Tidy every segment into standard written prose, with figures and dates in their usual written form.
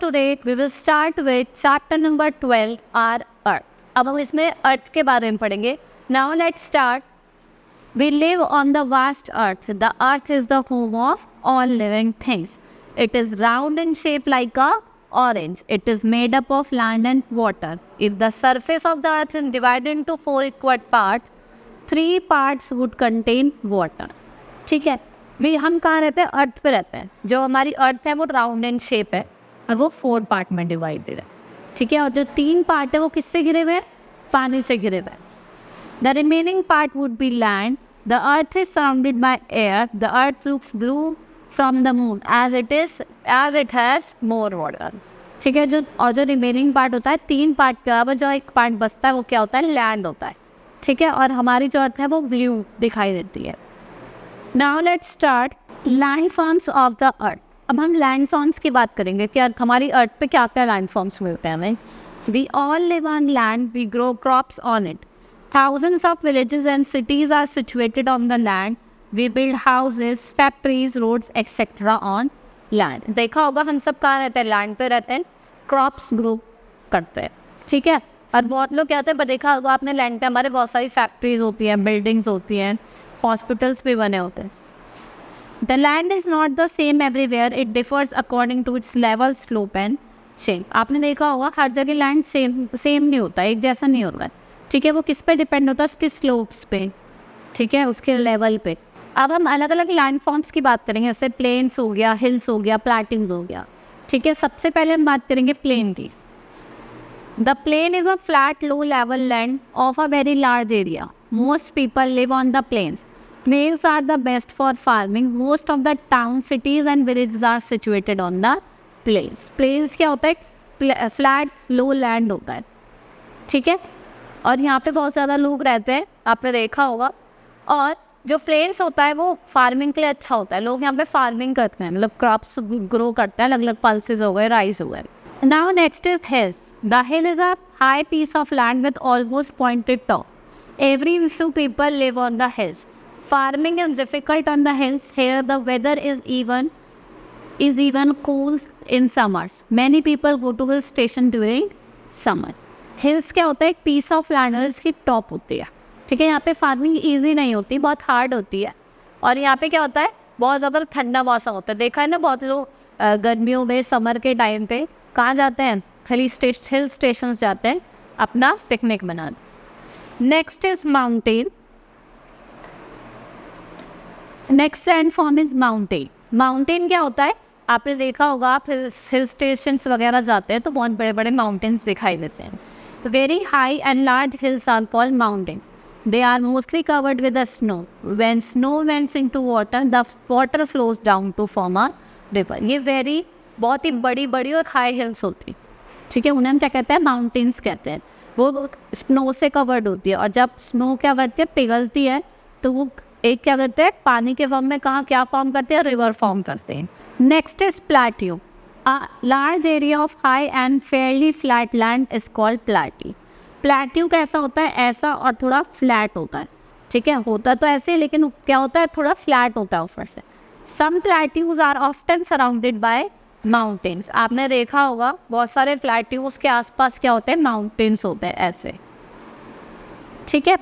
today we will start with chapter number 12, our Earth. अब हम इसमें अर्थ के बारे में पढ़ेंगे. Now let's start. We live on the vast earth. The earth is the home of all living things. It is round in shape like a orange. It is made up of land and water. If the surface of the earth is divided into 4 equal parts, 3 parts would contain water. ठीक है. हम कहाँ रहते हैं? अर्थ पे रहते हैं. जो हमारी अर्थ है वो राउंड एंड शेप है और वो 4 पार्ट में डिवाइडेड है. ठीक है. और जो 3 पार्ट है वो किससे घिरे हुए हैं? पानी से घिरे हुए हैं. The remaining part would be land. The earth is surrounded by air. The earth looks blue from the moon as it has more water. ठीक है. जो रिमेनिंग पार्ट होता है 3 पार्ट के अलावा जो एक पार्ट बचता है वो क्या होता है? लैंड होता है. ठीक है. और हमारी जो अर्थ है वो ब्लू दिखाई देती है. Now let's start landforms of the earth. अब हम landforms की बात करेंगे कि हमारी अर्थ पे क्या क्या landforms मिलते हैं हमें. We all live on land. We grow crops on it. Thousands of villages and cities are situated on the land. We build houses, factories, roads, etc. on land. देखा होगा हम सब कहाँ रहते हैं? लैंड पे रहते हैं. क्रॉप्स ग्रो करते हैं. ठीक है. और बहुत लोग क्या होते हैं पर देखा होगा आपने लैंड पे हमारे बहुत सारी फैक्ट्रीज होती हैं, बिल्डिंग्स होती हैं, हॉस्पिटल्स भी बने होते हैं. The land is not the same everywhere. It differs according to its level, slope and shape. आपने देखा होगा हर जगह लैंड सेम नहीं होता, एक जैसा नहीं होता है. ठीक है. वो किस पे डिपेंड होता है? उसके स्लोप्स पे. ठीक है. उसके लेवल पे. अब हम अलग अलग लैंड फॉर्म्स की बात करेंगे. जैसे प्लेन्स हो गया, हिल्स हो गया, प्लैटिन्स हो गया. ठीक है. सबसे पहले हम बात करेंगे प्लेन की. The plain is a flat low level land of a very large area. Most people live on the plains. Plains are the best for farming. Most of the towns, cities and villages are situated on the plains. Plains क्या होता है? Flat लो land होता है. ठीक है. और यहाँ पे बहुत ज़्यादा लोग रहते हैं, आपने देखा होगा. और जो प्लेन्स होता है वो फार्मिंग के लिए अच्छा होता है. लोग यहाँ पे फार्मिंग करते हैं, मतलब क्रॉप्स ग्रो करते हैं. अलग अलग पल्सेस हो गए, राइस हो गए. Now next is hills. The hill is a high piece of land with almost pointed top. Every few people live on the hills. Farming is difficult on the hills. Here the weather is even cool in summers. Many people go to hill station during summer. Hills क्या होता है? एक piece of land है जिसकी top होती है. ठीक है. यहाँ पे फार्मिंग ईजी नहीं होती, बहुत हार्ड होती है. और यहाँ पे क्या होता है? बहुत ज़्यादा ठंडा मौसम होता है. देखा है ना बहुत लोग गर्मियों में, समर के टाइम पे कहाँ जाते हैं? हिल स्टेशन जाते हैं अपना पिकनिक मनाने. Next is mountain. Next land form is mountain. Mountain क्या होता है? आपने देखा होगा आप हिल स्टेशंस वगैरह जाते हैं तो बहुत बड़े बड़े माउंटेन्स दिखाई देते हैं. Very high and large hills are called mountains. They are mostly covered with the snow. When snow wents into water, the water flows down to form a river. ये बहुत ही बड़ी बड़ी और हाई हिल्स होती है. ठीक है. उन्हें हम क्या कहते हैं? माउंटेन्स कहते हैं. वो स्नो से कवर्ड होती है और जब स्नो क्या करती है? पिघलती है तो वो एक क्या करते हैं? पानी के फॉर्म में कहाँ क्या फॉर्म करते हैं? रिवर फॉर्म करते हैं. Next is plateau. A large area of high and Fairlie flat land is called plateau. Plateau कैसा होता है? ऐसा और थोड़ा फ्लैट होता है. ठीक है. होता तो ऐसे लेकिन क्या होता है? थोड़ा फ्लैट होता है ऊपर से. Some plateaus are often surrounded by mountains. आपने देखा होगा बहुत सारे प्लेट्यूज के आसपास क्या होते हैं? माउंटेन्स होते हैं ऐसे. ठीक है.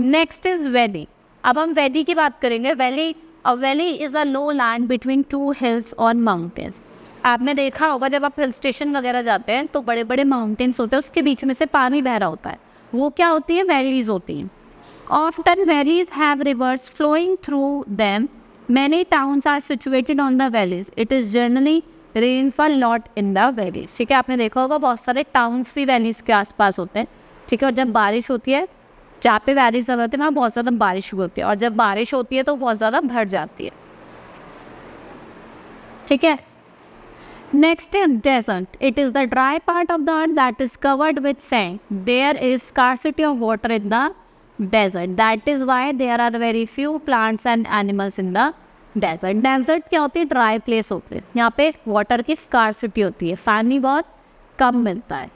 Next is valley. अब हम वैली की बात करेंगे. Valley is a low land between 2 hills और माउंटेन्स. आपने देखा होगा जब आप हिल स्टेशन वगैरह जाते हैं तो बड़े बड़े माउंटेन्स होते हैं, उसके बीच में से पानी बह रहा होता है. वो क्या होती है? वैलीज होती हैं. Often valleys have rivers flowing through them. Many towns are situated on the valleys. It is generally rainfall lot in the valleys. ठीक है. आपने देखा होगा बहुत सारे टाउन्स भी वैलीज के आसपास होते हैं. ठीक है. और जब बारिश होती है, जहाँ पे वैलीज होते हैं वहाँ बहुत ज़्यादा बारिश होती है और जब बारिश होती है तो बहुत ज़्यादा भर जाती है. ठीक है. Next is desert. It is the dry part of the earth that is covered with sand. There is scarcity of water in the desert. That is why there are very few plants and animals in the desert. Desert क्या होती है? Dry place होती है. यहाँ पे water की scarcity होती है, पानी बहुत कम मिलता है.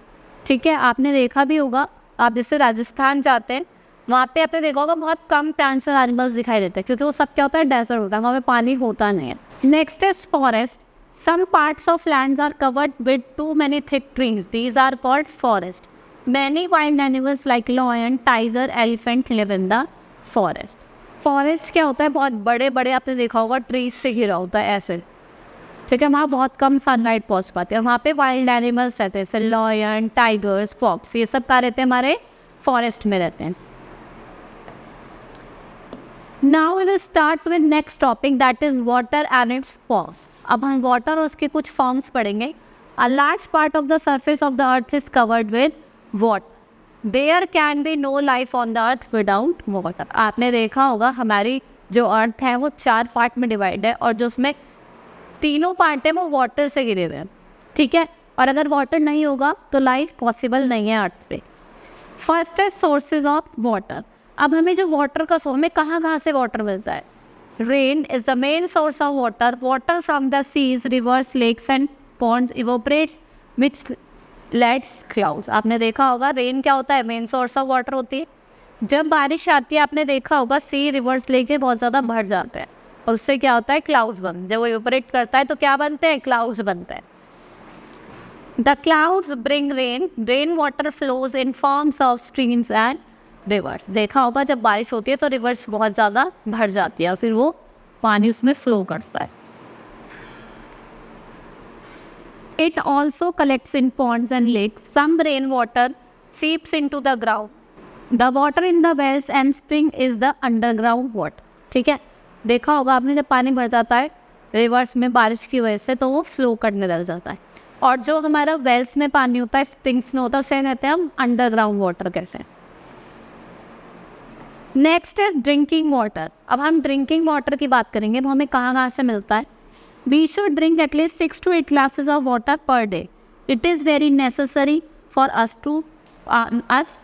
ठीक है. आपने देखा भी होगा, आप जैसे राजस्थान जाते हैं वहाँ पे आपने देखा होगा बहुत कम प्लांट्स और एनिमल्स दिखाई देते हैं क्योंकि वो सब क्या होता है? डेजर्ट होता है, वहाँ पे पानी होता नहीं है. Next is forest. Some parts of lands are covered with too many thick trees. These are called forest. Many wild animals like lion, tiger, elephant live in the forest. Forest क्या होता है? बहुत बड़े बड़े, आपने देखा होगा, ट्रीज से घिरा होता है ऐसे, ठीक है। वहाँ बहुत कम सनलाइट पहुँच पाती है, वहाँ पे वाइल्ड एनिमल्स रहते हैं, जैसे लॉयन, टाइगर्स, फॉक्स, ये सब कहाँ रहते हैं? हमारे फॉरेस्ट में रहते हैं। Now we will start with next topic, that is water and its forms. अब हम वाटर और उसके कुछ फॉर्म्स पढ़ेंगे। A large part of the surface of the earth is covered with water. There can be no life on the earth without water. आपने देखा होगा हमारी जो अर्थ है वो 4 पार्ट में डिवाइड है, और जो उसमें तीनों पार्ट है वो वाटर से घिरे हुए हैं, ठीक है। और अगर वाटर नहीं होगा तो लाइफ पॉसिबल नहीं है अर्थ पे। फर्स्ट है सोर्सेज ऑफ वाटर। अब हमें जो वाटर का सोर्स, हमें कहाँ से वाटर मिलता है? Rain is the main source of water. Water from the seas, rivers, lakes and ponds evaporates which lets clouds. आपने देखा होगा रेन क्या होता है? मेन सोर्स ऑफ वाटर होती है। जब बारिश आती है आपने देखा होगा सी, रिवर्स, लेक बहुत ज़्यादा भर जाते हैं, और उससे क्या होता है? क्लाउड्स बनते हैं। जब वो इवोपरेट करता है तो क्या बनते हैं? क्लाउड्स बनते हैं। The clouds bring rain. Rain water flows in forms of streams and reverse. देखा होगा जब बारिश होती है तो रिवर्स बहुत ज़्यादा भर जाती है, फिर वो पानी उसमें फ्लो करता है। It also collects in ponds and lakes. Some rain water seeps into the ground. The water in the wells and spring is the underground water, ठीक है। देखा होगा आपने जब पानी भर जाता है रिवर्स में बारिश की वजह से तो वो फ्लो करने लग जाता है, और जो हमारा वेल्स में पानी होता है, स्प्रिंग्स में होता है, उसे कहते हैं हम अंडरग्राउंड वाटर। कैसे? Next is drinking water. अब हम ड्रिंकिंग वाटर की बात करेंगे, वो हमें कहाँ से मिलता है? We should drink at least 6 to 8 glasses of water per day. It is very necessary for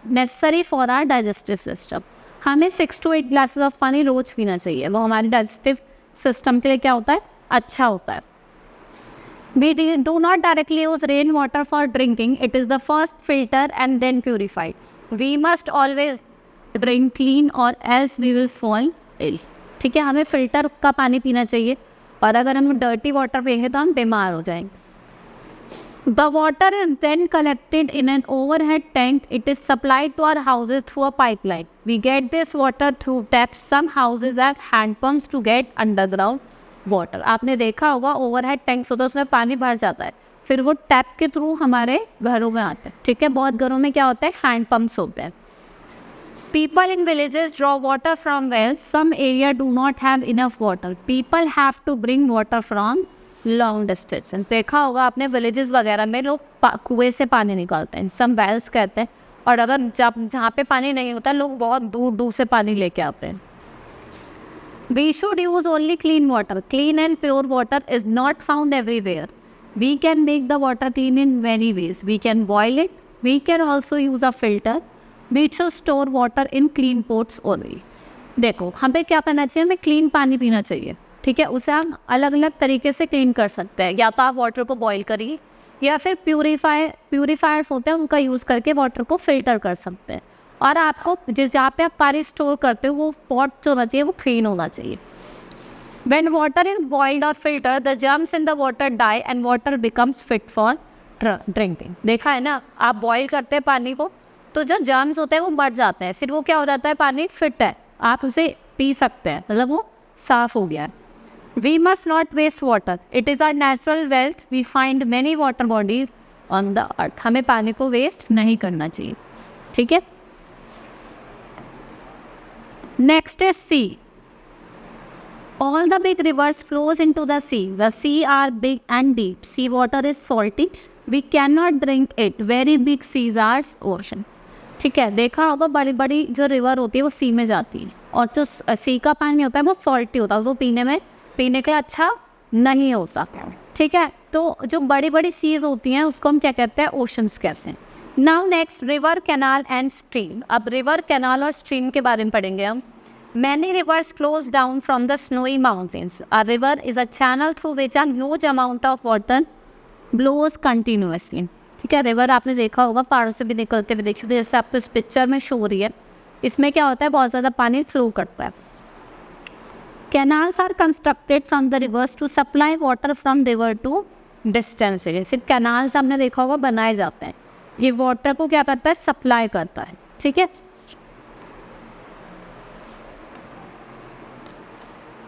necessary for our digestive system. हमें 6 to 8 glasses ऑफ पानी रोज पीना चाहिए, वो हमारे डाइजेस्टिव सिस्टम के लिए क्या होता है? अच्छा होता है। We do not directly use rainwater for drinking. It is the first filter and then purified. We must always drink clean or else we will fall ill. ठीक है, हमें फिल्टर का पानी पीना चाहिए, और अगर हम डर्टी वाटर पिएंगे तो हम बीमार हो जाएंगे। The water is then collected in an overhead tank. It is supplied to our houses through a pipeline. We get this water through taps. Some houses have hand pumps to get underground water. आपने देखा होगा overhead tanks होता है, उसमें पानी भर जाता है, फिर वो टैप के थ्रू हमारे घरों में आता है, ठीक है। बहुत घरों में क्या होता है? हैंड पम्प्स होते हैं। People in villages draw water from wells. Some area do not have enough water. People have to bring water from long distance. देखा होगा आपने विलेजेस वगैरह में लोग कुएं से पानी निकालते हैं, सम वेल्स कहते हैं, और अगर जहाँ पे पानी नहीं होता लोग बहुत दूर दूर से पानी लेके आते हैं। We should use only clean water. Clean and pure water is not found everywhere. We can make the water clean in many ways. We can boil it. We can also use a filter. We should store water in clean pots only. देखो हमें क्या करना चाहिए? हमें clean पानी पीना चाहिए, ठीक है। उसे हम अलग अलग तरीके से क्लीन कर सकते हैं, या तो आप वाटर को बॉईल करिए, या फिर प्यूरीफायर्स होते हैं उनका यूज़ करके वाटर को फिल्टर कर सकते हैं। और आपको जहाँ पे आप पानी स्टोर करते हो वो पॉट जो होना चाहिए वो क्लीन होना चाहिए। When water is boiled or filtered, the germs in the water die and water becomes fit for drinking. देखा है ना, आप बॉईल करते हैं पानी को तो जो जर्म्स होते हैं वो मर जाते हैं, फिर वो क्या हो जाता है? पानी फिट है, आप उसे पी सकते हैं, मतलब वो साफ़ हो गया है। We must not waste water. It is our natural wealth. We find many water bodies on the earth. हमें पानी को वेस्ट नहीं करना चाहिए, ठीक है। Next is sea. All the big rivers flows into the sea. The sea are big and deep. Sea water is salty. We cannot drink it. Very big seas are ocean. ठीक है, देखा होगा बड़ी बड़ी जो रिवर होती है वो सी में जाती है, और जो सी का पानी होता है वो सॉल्टी होता है, वो पीने के लिए अच्छा नहीं होता, ठीक है। तो जो बड़ी बड़ी सीज होती हैं उसको हम क्या कहते हैं? ओशंस कहते हैं। Now next river, canal and stream. अब रिवर, कैनाल और स्ट्रीम के बारे में पढ़ेंगे हम। Many rivers flows down from the snowy mountains. A river is a channel through which a huge amount of water blows continuously. ठीक है, river आपने देखा होगा पहाड़ों से भी निकलते हुए देखिए, जैसे आपको इस पिक्चर में शो हो रही है, इसमें क्या होता है? बहुत ज़्यादा पानी फ्लो करता है। Canals are constructed from the rivers to supply water from river to distance area. फिर कैनाल्स हमने देखा होगा बनाए जाते हैं, ये वाटर को क्या करता है, सप्लाई करता है, ठीक है।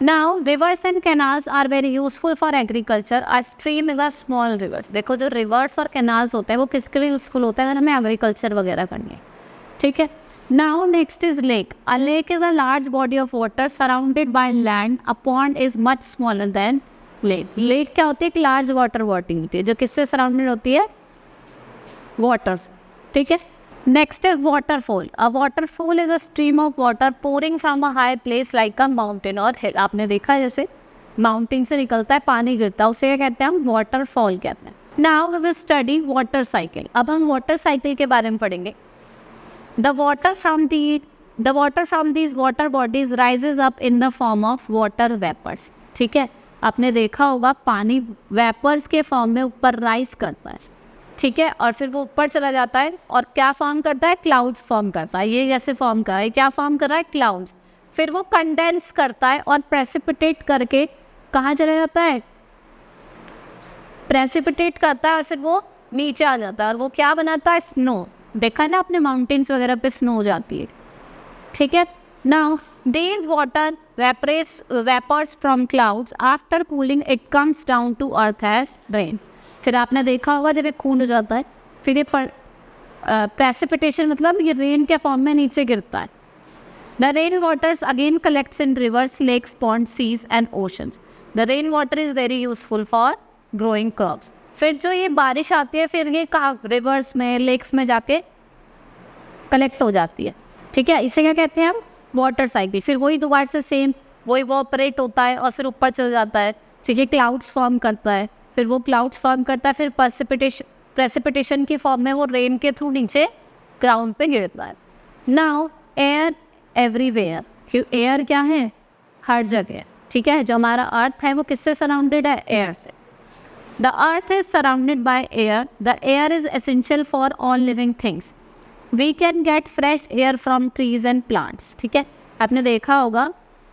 Now rivers and canals are very useful for agriculture. A stream is a small river. देखो जो रिवर्स और कैनाल्स होते हैं वो किसके लिए यूजफुल होता है, अगर हमें एग्रीकल्चर वगैरह करनी है, ठीक है। Now next is lake. A lake is a large body of water surrounded by land. A pond is much smaller than lake. Lake क्या होती है, एक लार्ज वाटर बॉडी होती है जो किससे सराउंडेड होती है, वाटर्स, ठीक है। Next is waterfall. A waterfall is a stream of water pouring from a high place like a mountain और हिल। आपने देखा है जैसे माउंटेन से निकलता है पानी गिरता है, उसे क्या कहते हैं हम, वाटरफॉल कहते हैं। Now we will study water cycle. अब हम वाटर साइकिल के बारे में पढ़ेंगे। The water from these water bodies rises up in the form of water vapours, ठीक है। आपने देखा होगा पानी वेपर्स के फॉर्म में ऊपर राइज करता है, ठीक है, और फिर वो ऊपर चला जाता है और क्या फॉर्म करता है, क्लाउड्स फॉर्म करता है। ये जैसे फॉर्म कर रहा है, क्या फॉर्म कर रहा है, क्लाउड्स। फिर वो कंडेंस करता है और प्रेसिपिटेट करके कहाँ चला जाता है, प्रेसिपिटेट करता है और फिर वो नीचे आ जाता है और वो क्या बनाता है, स्नो। देखा है ना आपने माउंटेन्स वगैरह पे स्नो हो जाती है, ठीक है। Now these water vapors from clouds after cooling it comes down to earth as rain। फिर आपने देखा होगा जब ये कूल हो जाता है फिर ये प्रेसिपिटेशन मतलब ये रेन के फॉर्म में नीचे गिरता है। The rain waters again collects in rivers, lakes, pond, seas and oceans. The rain water is very useful for growing crops. फिर जो ये बारिश आती है फिर ये कहाँ, रिवर्स में, लेक्स में जाके कलेक्ट हो जाती है, ठीक है। इसे क्या कहते हैं हम, वाटर साइकिल। फिर वही दोबारा से सेम वो इवोपरेट होता है और फिर ऊपर चल जाता है, ठीक है, क्लाउड्स फॉर्म करता है। फिर वो क्लाउड्स फॉर्म करता है, फिर प्रेसिपिटेशन की फॉर्म में वो रेन के थ्रू नीचे ग्राउंड पे गिरता है। नाउ एयर एवरीवेयर, एयर क्या है, हर जगह, ठीक है। जो हमारा अर्थ है वो किससे सराउंडेड है, एयर से। The earth is surrounded by air. The air is essential for all living things. We can get fresh air from trees and plants, ठीक है। आपने देखा होगा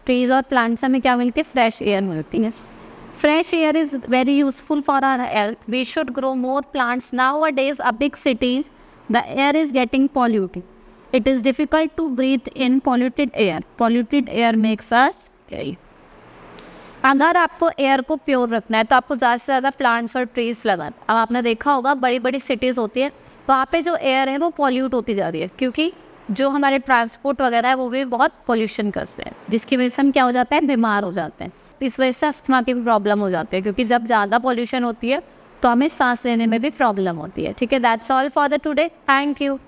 ट्रीज और प्लांट्स हमें क्या मिलती है, फ्रेश एयर मिलती है। Fresh air is very useful for our health. We should grow more plants. Nowadays a big cities the air is getting polluted. It is difficult to breathe in polluted air. Polluted air makes us ill. अगर आपको air को pure रखना है तो आपको ज़्यादा से ज़्यादा प्लांट्स और ट्रीज लगाना। अब आपने देखा होगा बड़ी बड़ी सिटीज़ होती है, वहाँ पे जो एयर है वो पॉल्यूट होती जा रही है क्योंकि जो हमारे ट्रांसपोर्ट वगैरह है वो भी बहुत पॉल्यूशन करते हैं, जिसकी वजह से हम क्या हो जाते हैं, बीमार हो जाते हैं। इस वजह से अस्थमा की भी प्रॉब्लम हो जाती है क्योंकि जब ज़्यादा पॉल्यूशन होती है तो हमें सांस लेने में भी प्रॉब्लम होती है, ठीक है। That's all for the today. Thank you.